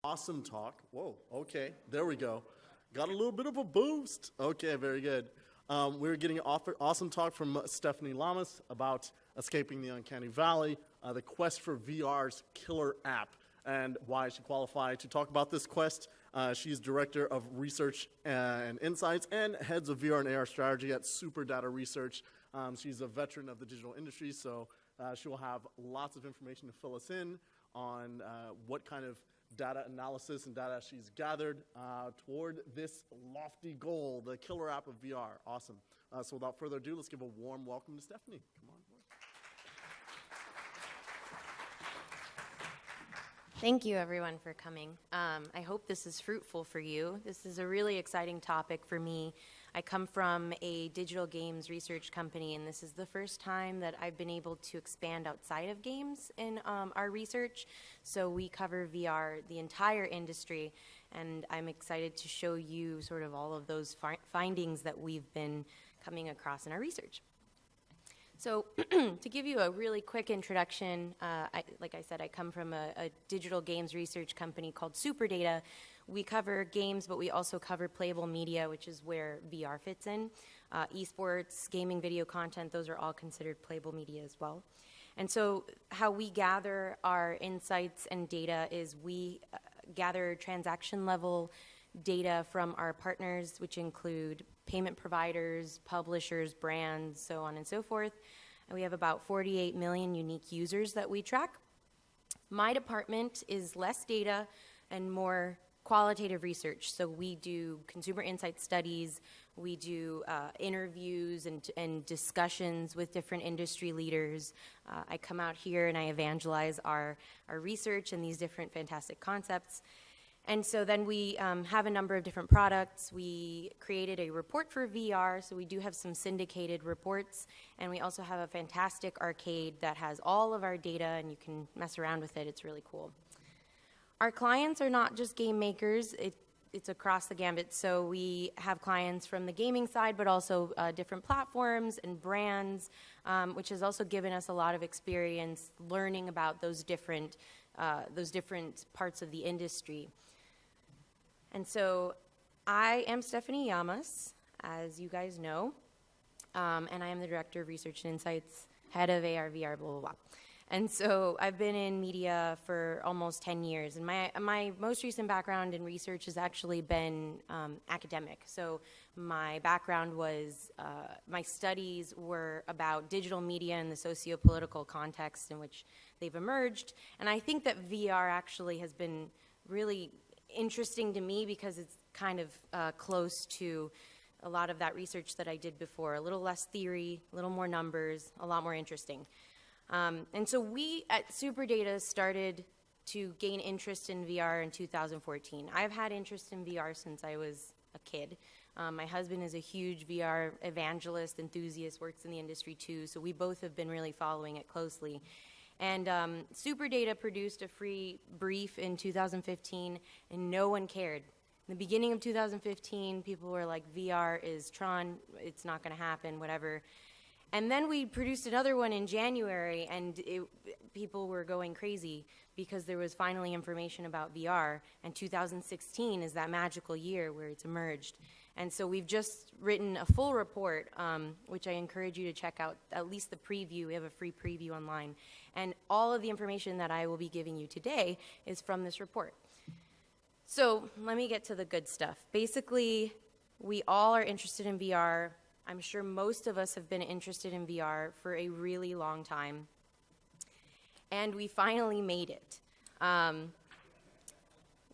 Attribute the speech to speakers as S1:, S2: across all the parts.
S1: Awesome talk. Whoa, okay, there we go. Got a little bit of a boost. Okay, very good. We're getting an awesome talk from Stephanie Llamas about escaping the Uncanny Valley, the quest for VR's killer app, and why she qualified to talk about this quest. She's Director of Research and Insights and heads of VR and AR strategy at SuperData Research. She's a veteran of the digital industry, so she will have lots of information to fill us in on what kind of data analysis and data she's gathered toward this lofty goal, the killer app of VR. Awesome. So without further ado, let's give a warm welcome to Stephanie. Come on board.
S2: Thank you, everyone, for coming. I hope this is fruitful for you. This is a really exciting topic for me. I come from a digital games research company, and this is the first time that I've been able to expand outside of games in our research. So we cover VR, the entire industry, and I'm excited to show you sort of all of those findings that we've been coming across in our research. So to give you a really quick introduction, like I said, I come from a digital games research company called SuperData. We cover games, but we also cover playable media, which is where VR fits in. Esports, gaming video content, those are all considered playable media as well. And so how we gather our insights and data is we gather transaction level data from our partners, which include payment providers, publishers, brands, so on and so forth. And we have about 48 million unique users that we track. My department is less data and more qualitative research. So we do consumer insight studies, we do interviews and discussions with different industry leaders. I come out here and I evangelize our research and these different fantastic concepts. And so then we have a number of different products. We created a report for VR, so we do have some syndicated reports, and we also have a fantastic arcade that has all of our data, and you can mess around with it. It's really cool. Our clients are not just game makers. It's across the gambit, so we have clients from the gaming side, but also different platforms and brands, which has also given us a lot of experience learning about those different parts of the industry. And so I am Stephanie Llamas, as you guys know, and I am the Director of Research and Insights, head of AR, VR, blah, blah, blah. And so I've been in media for almost 10 years, and my most recent background in research has actually been academic. So my background was, my studies were about digital media and the socio-political context in which they've emerged, and I think that VR actually has been really interesting to me because it's kind of close to a lot of that research that I did before. A little less theory, a little more numbers, a lot more interesting. And so we at SuperData started to gain interest in VR in 2014. I've had interest in VR since I was a kid. My husband is a huge VR evangelist, enthusiast, works in the industry too, so we both have been really following it closely. And SuperData produced a free brief in 2015, and no one cared. In the beginning of 2015, people were like, VR is Tron, it's not going to happen, whatever. And then we produced another one in January, and people were going crazy because there was finally information about VR, and 2016 is that magical year where it's emerged. And so we've just written a full report, which I encourage you to check out, at least the preview. We have a free preview online. And all of the information that I will be giving you today is from this report. So let me get to the good stuff. Basically, we all are interested in VR. I'm sure most of us have been interested in VR for a really long time. And we finally made it.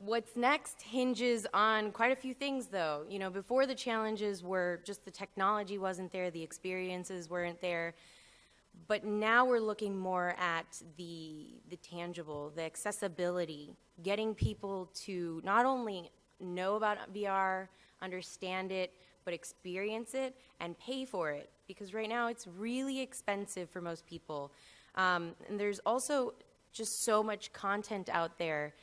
S2: What's next hinges on quite a few things, though. You know, before the challenges were just the technology wasn't there, the experiences weren't there. But now we're looking more at the tangible, the accessibility, getting people to not only know about VR, understand it, but experience it and pay for it. Because right now it's really expensive for most people. And there's also just so much content out there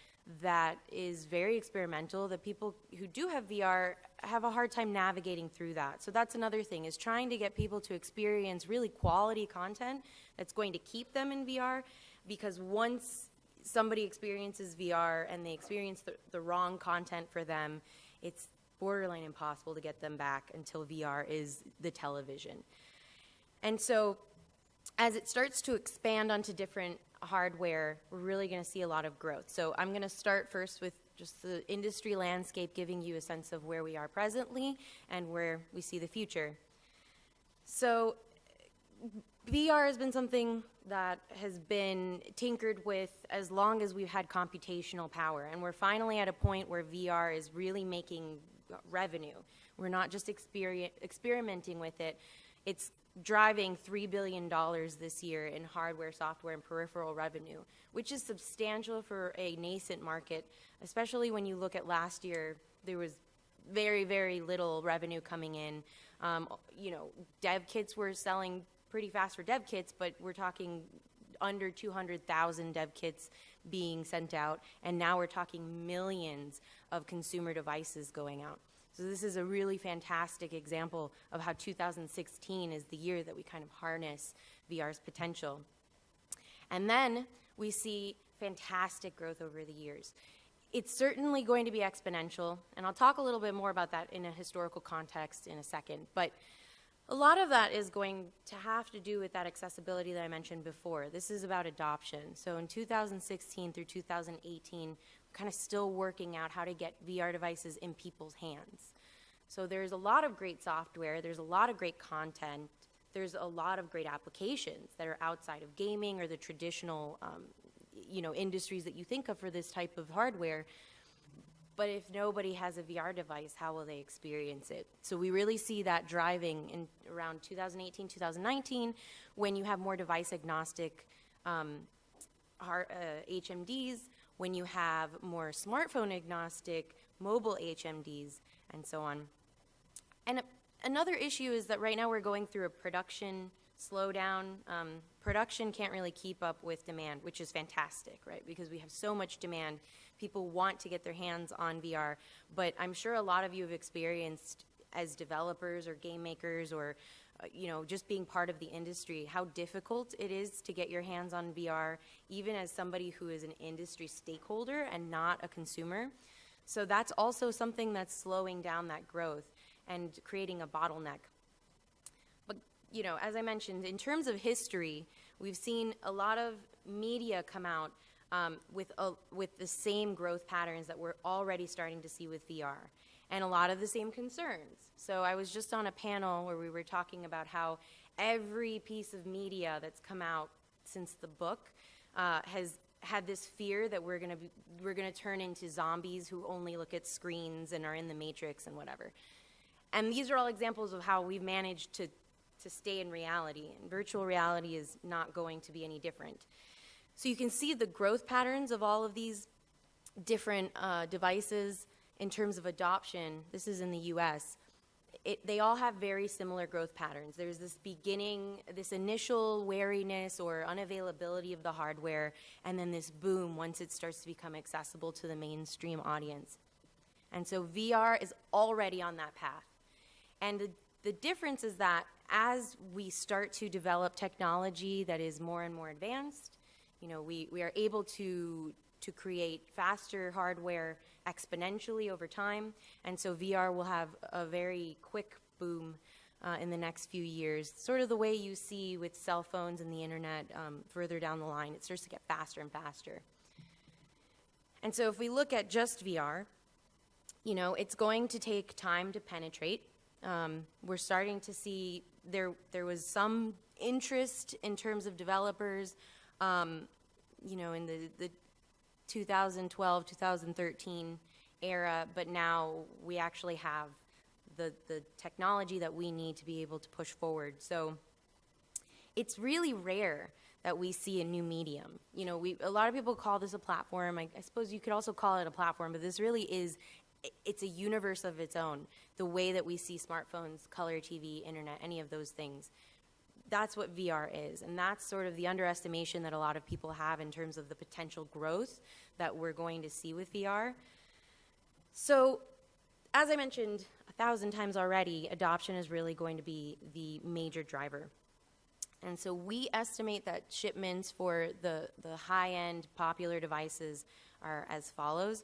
S2: that is very experimental, that people who do have VR have a hard time navigating through that. So that's another thing, is trying to get people to experience really quality content that's going to keep them in VR, because once somebody experiences VR and they experience the wrong content for them, it's borderline impossible to get them back until VR is the television. And so as it starts to expand onto different hardware, we're really going to see a lot of growth. So I'm going to start first with just the industry landscape, giving you a sense of where we are presently and where we see the future. So VR has been something that has been tinkered with as long as we've had computational power, and we're finally at a point where VR is really making revenue. We're not just experimenting with it. It's driving $3 billion this year in hardware, software, and peripheral revenue, which is substantial for a nascent market, especially when you look at last year. There was very, very little revenue coming in. Dev kits were selling pretty fast for dev kits, but we're talking under 200,000 dev kits being sent out, and now we're talking millions of consumer devices going out. So this is a really fantastic example of how 2016 is the year that we kind of harness VR's potential. And then we see fantastic growth over the years. It's certainly going to be exponential, and I'll talk a little bit more about that in a historical context in a second, but a lot of that is going to have to do with that accessibility that I mentioned before. This is about adoption. So in 2016 through 2018, we're kind of still working out how to get VR devices in people's hands. So there's a lot of great software, there's a lot of great content, there's a lot of great applications that are outside of gaming or the traditional industries that you think of for this type of hardware. But if nobody has a VR device, how will they experience it? So we really see that driving in around 2018, 2019, when you have more device agnostic HMDs, when you have more smartphone agnostic mobile HMDs, and so on. And another issue is that right now we're going through a production slowdown. Production can't really keep up with demand, which is fantastic, right? Because we have so much demand. People want to get their hands on VR, but I'm sure a lot of you have experienced as developers or game makers or just being part of the industry, how difficult it is to get your hands on VR, even as somebody who is an industry stakeholder and not a consumer. So that's also something that's slowing down that growth and creating a bottleneck. But as I mentioned, in terms of history, we've seen a lot of media come out with the same growth patterns that we're already starting to see with VR, and a lot of the same concerns. So I was just on a panel where we were talking about how every piece of media that's come out since the book has had this fear that we're gonna turn into zombies who only look at screens and are in the Matrix and whatever. And these are all examples of how we've managed to stay in reality, and virtual reality is not going to be any different. So you can see the growth patterns of all of these different devices in terms of adoption. This is in the US. They all have very similar growth patterns. There's this initial wariness or unavailability of the hardware, and then this boom once it starts to become accessible to the mainstream audience. And so VR is already on that path. And the difference is that as we start to develop technology that is more and more advanced, we are able to create faster hardware exponentially over time, and so VR will have a very quick boom in the next few years, sort of the way you see with cell phones and the internet further down the line. It starts to get faster and faster. And so if we look at just VR, it's going to take time to penetrate. We're starting to see there was some interest in terms of developers in the 2012, 2013 era, but now we actually have the technology that we need to be able to push forward. So it's really rare that we see a new medium. A lot of people call this a platform. I suppose you could also call it a platform, but this really is, it's a universe of its own. The way that we see smartphones, color TV, internet, any of those things. That's what VR is, and that's sort of the underestimation that a lot of people have in terms of the potential growth that we're going to see with VR. So, as I mentioned 1,000 times already, adoption is really going to be the major driver. And so we estimate that shipments for the high-end popular devices are as follows.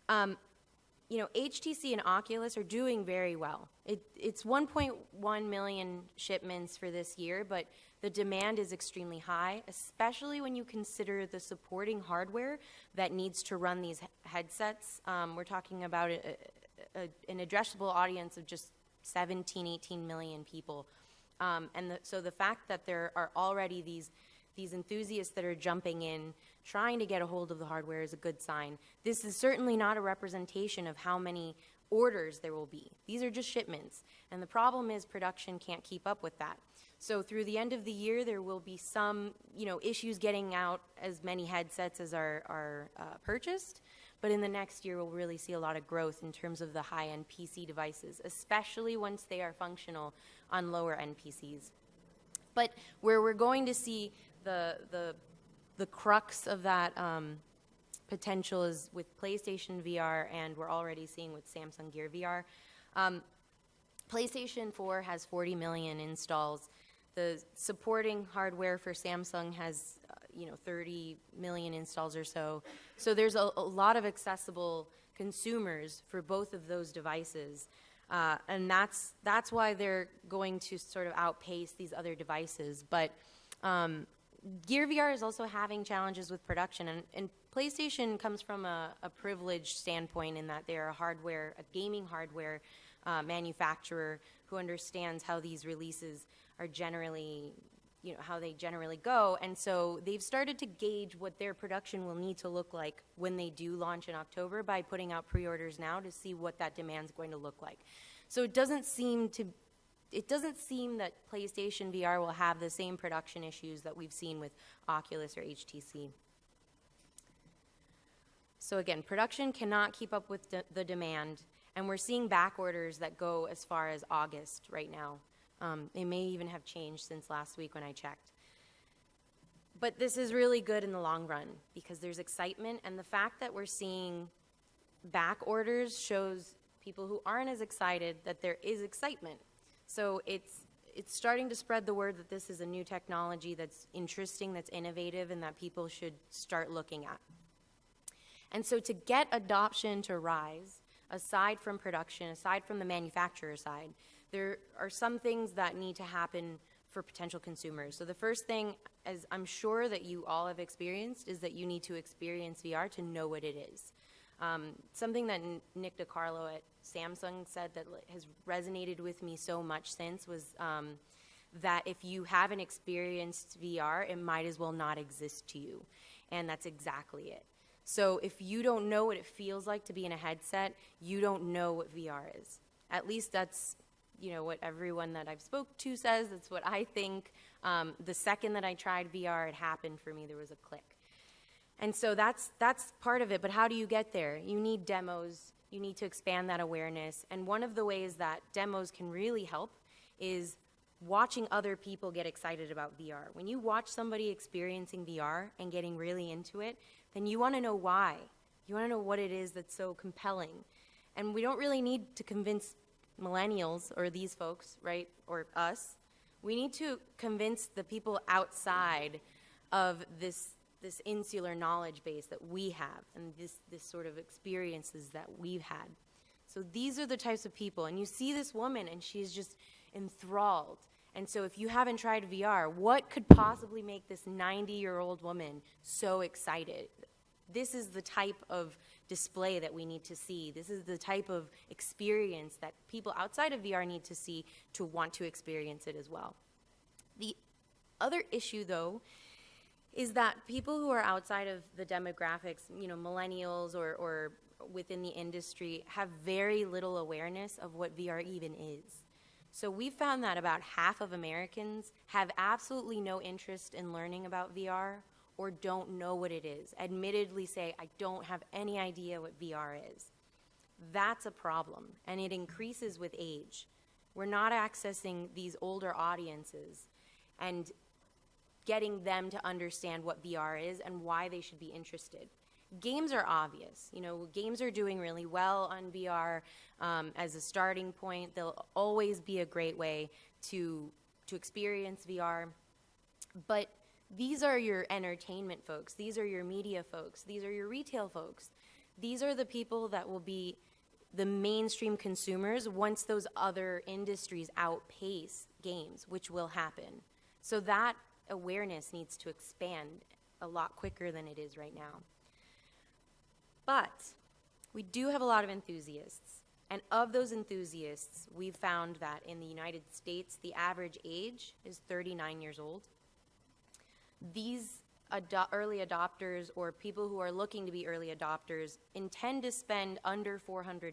S2: HTC and Oculus are doing very well. It's 1.1 million shipments for this year, but the demand is extremely high, especially when you consider the supporting hardware that needs to run these headsets. We're talking about an addressable audience of just 17, 18 million people. So the fact that there are already these enthusiasts that are jumping in, trying to get a hold of the hardware is a good sign. This is certainly not a representation of how many orders there will be. These are just shipments. And the problem is production can't keep up with that. So through the end of the year, there will be some, issues getting out as many headsets as are purchased. But in the next year, we'll really see a lot of growth in terms of the high-end PC devices, especially once they are functional on lower-end PCs. But where we're going to see the crux of that potential is with PlayStation VR, and we're already seeing with Samsung Gear VR. PlayStation 4 has 40 million installs. The supporting hardware for Samsung has 30 million installs or so. So there's a lot of accessible consumers for both of those devices. And that's why they're going to sort of outpace these other devices. But Gear VR is also having challenges with production. And PlayStation comes from a privileged standpoint in that they're a gaming hardware manufacturer who understands how these releases are generally, how they generally go. And so they've started to gauge what their production will need to look like when they do launch in October by putting out pre-orders now to see what that demand is going to look like. So it doesn't seem that PlayStation VR will have the same production issues that we've seen with Oculus or HTC. So again, production cannot keep up with the demand, and we're seeing back orders that go as far as August right now. They may even have changed since last week when I checked. But this is really good in the long run because there's excitement, and the fact that we're seeing back orders shows people who aren't as excited that there is excitement. So it's starting to spread the word that this is a new technology that's interesting, that's innovative, and that people should start looking at. And so to get adoption to rise, aside from production, aside from the manufacturer side, there are some things that need to happen for potential consumers. So the first thing, as I'm sure that you all have experienced, is that you need to experience VR to know what it is. Something that Nick DiCarlo at Samsung said that has resonated with me so much since was that if you haven't experienced VR, it might as well not exist to you. And that's exactly it. So if you don't know what it feels like to be in a headset, you don't know what VR is. At least that's what everyone that I've spoke to says. That's what I think. The second that I tried VR, it happened for me. There was a click. And so that's part of it. But how do you get there? You need demos. You need to expand that awareness. And one of the ways that demos can really help is watching other people get excited about VR. When you watch somebody experiencing VR and getting really into it, then you want to know why. You want to know what it is that's so compelling. And we don't really need to convince millennials or these folks, right, or us. We need to convince the people outside of this insular knowledge base that we have and this sort of experiences that we've had. So these are the types of people. And you see this woman, and she's just enthralled. And so if you haven't tried VR, what could possibly make this 90-year-old woman so excited? This is the type of display that we need to see. This is the type of experience that people outside of VR need to see to want to experience it as well. The other issue, though, is that people who are outside of the demographics, millennials or within the industry, have very little awareness of what VR even is. So we found that about half of Americans have absolutely no interest in learning about VR or don't know what it is. Admittedly say, I don't have any idea what VR is. That's a problem, and it increases with age. We're not accessing these older audiences and getting them to understand what VR is and why they should be interested. Games are obvious. Games are doing really well on VR as a starting point. They'll always be a great way to experience VR. But these are your entertainment folks. These are your media folks. These are your retail folks. These are the people that will be the mainstream consumers once those other industries outpace games, which will happen. So that awareness needs to expand a lot quicker than it is right now. But we do have a lot of enthusiasts. And of those enthusiasts, we've found that in the United States, the average age is 39 years old. These early adopters or people who are looking to be early adopters intend to spend under $400.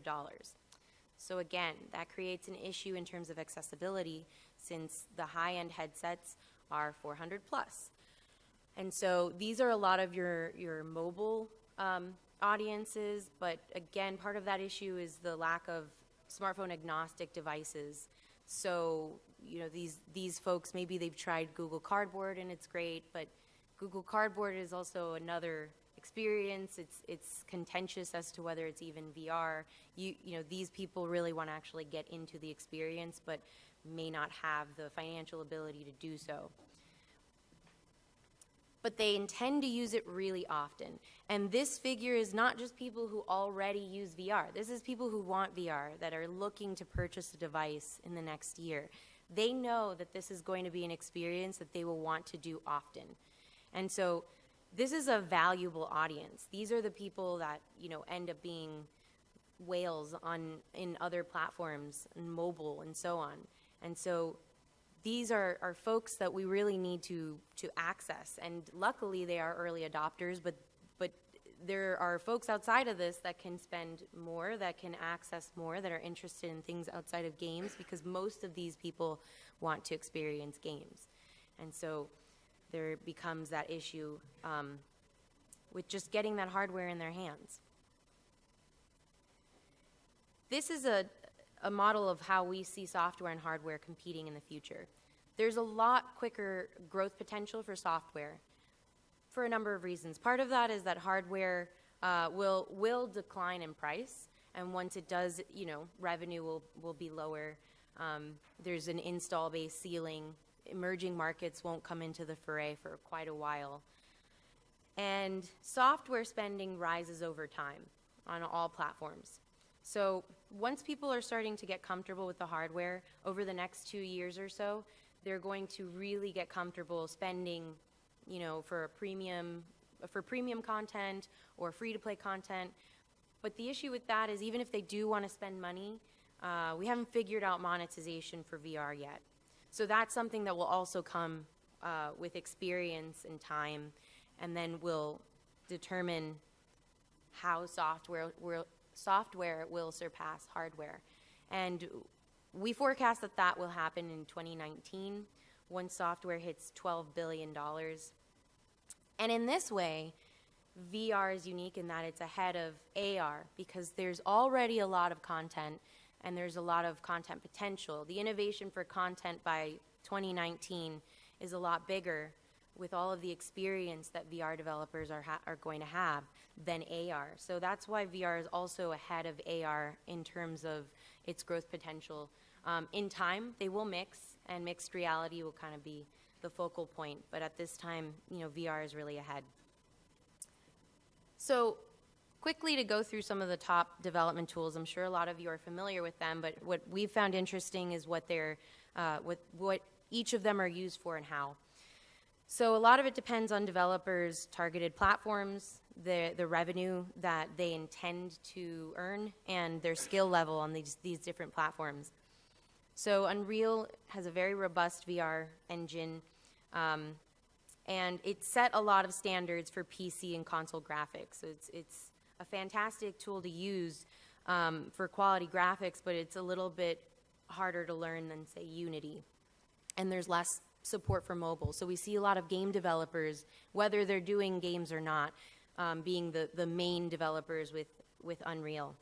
S2: So again, that creates an issue in terms of accessibility since the high-end headsets are 400 plus. And so these are a lot of your mobile audiences, but again, part of that issue is the lack of smartphone agnostic devices. So, you know, these folks, maybe they've tried Google Cardboard and it's great, but Google Cardboard is also another experience. It's contentious as to whether it's even VR. You know, these people really want to actually get into the experience, but may not have the financial ability to do so. But they intend to use it really often. And this figure is not just people who already use VR. This is people who want VR, that are looking to purchase a device in the next year. They know that this is going to be an experience that they will want to do often. And so this is a valuable audience. These are the people that, you know, end up being whales in other platforms, and mobile, and so on. And so these are folks that we really need to access. And luckily, they are early adopters, but there are folks outside of this that can spend more, that can access more, that are interested in things outside of games, because most of these people want to experience games. And so there becomes that issue with just getting that hardware in their hands. This is a model of how we see software and hardware competing in the future. There's a lot quicker growth potential for software for a number of reasons. Part of that is that hardware will decline in price, and once it does, you know, revenue will be lower. There's an install-based ceiling. Emerging markets won't come into the fray for quite a while. And software spending rises over time on all platforms. So once people are starting to get comfortable with the hardware, over the next 2 years or so, they're going to really get comfortable spending, you know, for premium content or free-to-play content. But the issue with that is even if they do want to spend money, we haven't figured out monetization for VR yet. So that's something that will also come with experience and time, and then will determine how software will surpass hardware. And we forecast that that will happen in 2019 when software hits $12 billion. And in this way, VR is unique in that it's ahead of AR because there's already a lot of content and there's a lot of content potential. The innovation for content by 2019 is a lot bigger with all of the experience that VR developers are going to have than AR. So that's why VR is also ahead of AR in terms of its growth potential. In time, they will mix, and mixed reality will kind of be the focal point. But at this time, you know, VR is really ahead. So quickly to go through some of the top development tools, I'm sure a lot of you are familiar with them, but what we've found interesting is what each of them are used for and how. So a lot of it depends on developers' targeted platforms, the revenue that they intend to earn, and their skill level on these different platforms. So Unreal has a very robust VR engine, and it set a lot of standards for PC and console graphics. So it's a fantastic tool to use for quality graphics, but it's a little bit harder to learn than, say, Unity. And there's less support for mobile. So we see a lot of game developers, whether they're doing games or not, being the main developers with Unreal.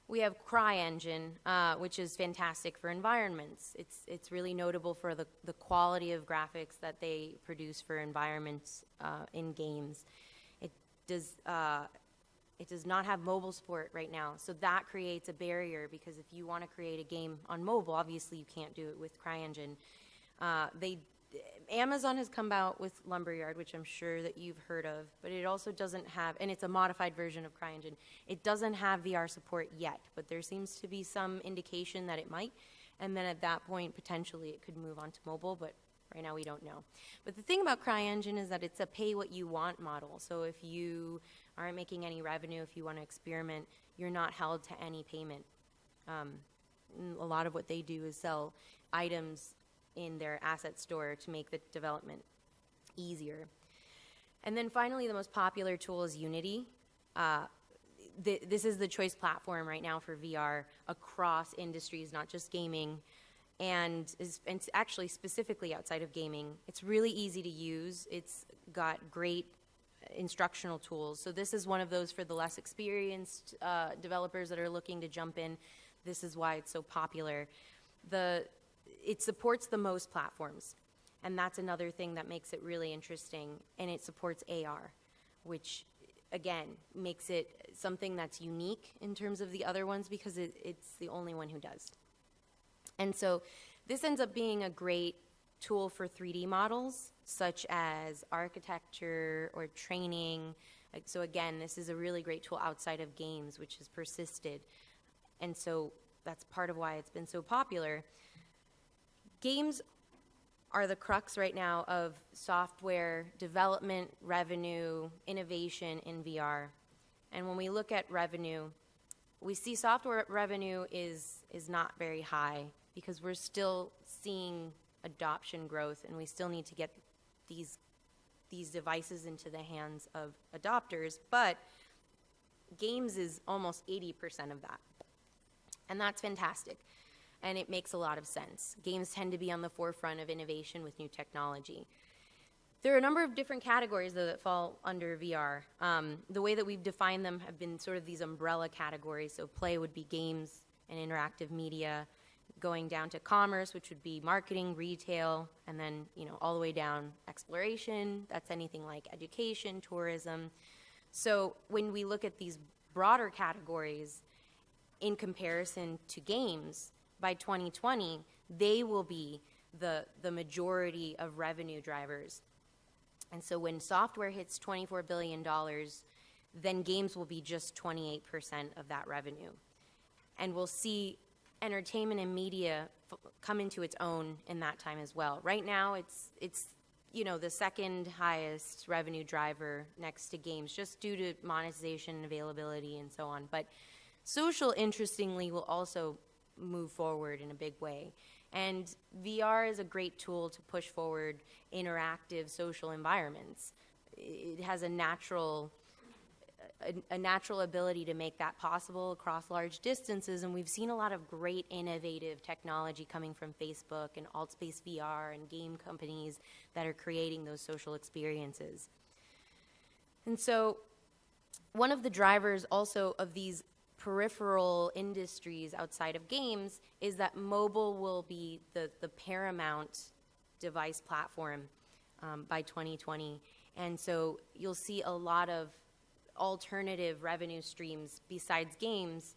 S2: We have CryEngine, which is fantastic for environments. It's really notable for the quality of graphics that they produce for environments in games. It does not have mobile support right now, so that creates a barrier because if you want to create a game on mobile, obviously you can't do it with CryEngine. They Amazon has come out with Lumberyard, which I'm sure that you've heard of, but it also doesn't have, and it's a modified version of CryEngine. It doesn't have VR support yet, but there seems to be some indication that it might. And then at that point, potentially it could move on to mobile, but right now we don't know. But the thing about CryEngine is that it's a pay-what-you-want model. So if you aren't making any revenue, if you want to experiment, you're not held to any payment. A lot of what they do is sell items in their asset store to make the development easier. And then finally, the most popular tool is Unity. This is the choice platform right now for VR across industries, not just gaming, and it's actually specifically outside of gaming. It's really easy to use. It's got great instructional tools. So this is one of those for the less experienced developers that are looking to jump in. This is why it's so popular. It supports the most platforms, and that's another thing that makes it really interesting, and it supports AR, which again makes it something that's unique in terms of the other ones because it's the only one who does. And so this ends up being a great tool for 3D models such as architecture or training. So again, this is a really great tool outside of games, which has persisted, and so that's part of why it's been so popular. Games are the crux right now of software development, revenue, innovation in VR. And when we look at revenue, we see software revenue is not very high because we're still seeing adoption growth, and we still need to get these devices into the hands of adopters. But games is almost 80% of that. And that's fantastic. And it makes a lot of sense. Games tend to be on the forefront of innovation with new technology. There are a number of different categories, though, that fall under VR. The way that we've defined them have been sort of these umbrella categories. So play would be games and interactive media, going down to commerce, which would be marketing, retail, and then all the way down exploration. That's anything like education, tourism. So when we look at these broader categories in comparison to games, by 2020, they will be the majority of revenue drivers. And so when software hits $24 billion, then games will be just 28% of that revenue. And we'll see entertainment and media come into its own in that time as well. Right now, it's the second highest revenue driver next to games, just due to monetization and availability and so on. But social, interestingly, will also move forward in a big way. And VR is a great tool to push forward interactive social environments. It has a natural ability to make that possible across large distances, and we've seen a lot of great innovative technology coming from Facebook and AltSpace VR and game companies that are creating those social experiences. And so one of the drivers also of these peripheral industries outside of games is that mobile will be the paramount device platform by 2020. And so you'll see a lot of alternative revenue streams besides games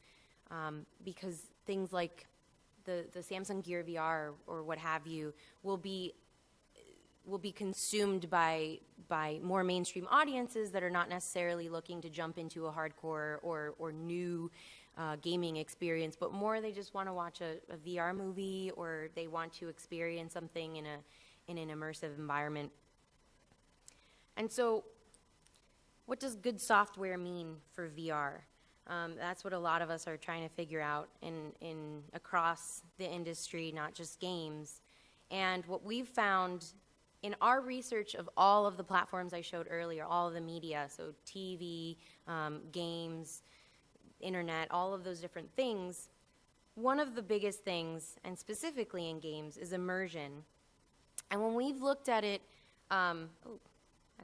S2: because things like the Samsung Gear VR or what have you will be consumed by more mainstream audiences that are not necessarily looking to jump into a hardcore or new gaming experience, but more they just want to watch a VR movie, or they want to experience something in an immersive environment. And so what does good software mean for VR? That's what a lot of us are trying to figure out in across the industry, not just games. And what we've found in our research of all of the platforms I showed earlier, all of the media, so TV, games, internet, all of those different things, one of the biggest things, and specifically in games, is immersion. And when we've looked at it, I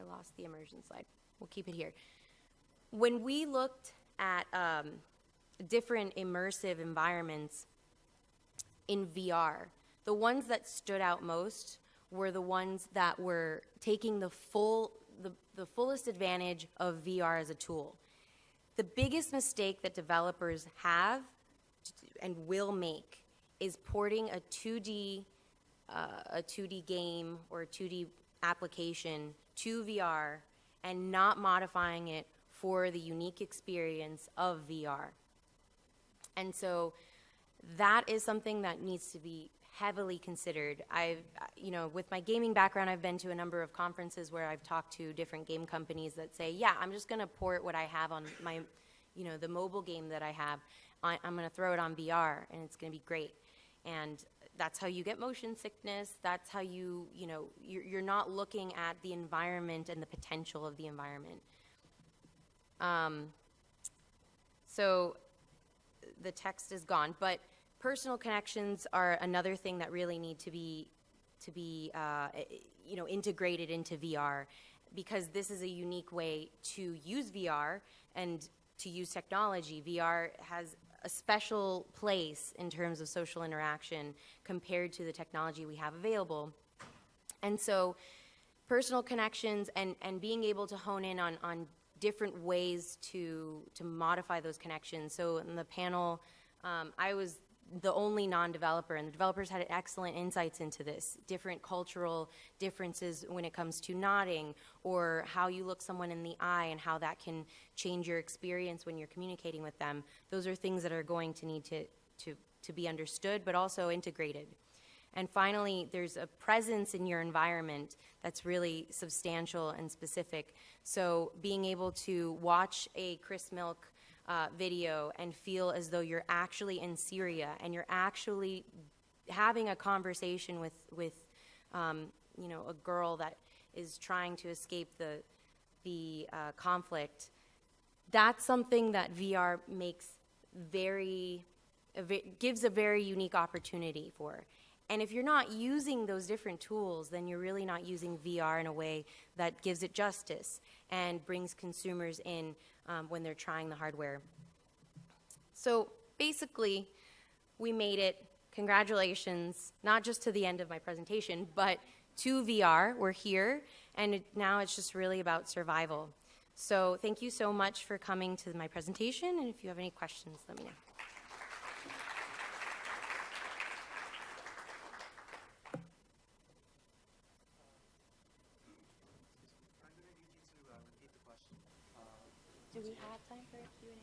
S2: lost the immersion slide. We'll keep it here. When we looked at different immersive environments in VR, the ones that stood out most were the ones that were taking the fullest advantage of VR as a tool. The biggest mistake that developers have and will make is porting a 2D a 2D game or a 2D application to VR and not modifying it for the unique experience of VR. And so that is something that needs to be heavily considered. With my gaming background, I've been to a number of conferences where I've talked to different game companies that say, yeah, I'm just gonna port what I have on my, the mobile game that I have, I'm gonna throw it on VR and it's gonna be great. And that's how you get motion sickness. That's how you're not looking at the environment and the potential of the environment. So the text is gone, but personal connections are another thing that really need to be integrated into VR, because this is a unique way to use VR and to use technology. VR has a special place in terms of social interaction compared to the technology we have available. And so personal connections and being able to hone in on different ways to modify those connections. So in the panel, I was the only non-developer, and the developers had excellent insights into this, different cultural differences when it comes to nodding, or how you look someone in the eye and how that can change your experience when you're communicating with them. Those are things that are going to need to be understood, but also integrated. And finally, there's a presence in your environment that's really substantial and specific. So being able to watch a Chris Milk video and feel as though you're actually in Syria and you're actually having a conversation with a girl that is trying to escape the conflict, that's something that VR gives a very unique opportunity for. And if you're not using those different tools, then you're really not using VR in a way that gives it justice and brings consumers in when they're trying the hardware. So basically, we made it. Congratulations, not just to the end of my presentation, but to VR. We're here, and now it's just really about survival. So thank you so much for coming to my presentation, and if you have any questions, let me know. Do we have time for a Q&A?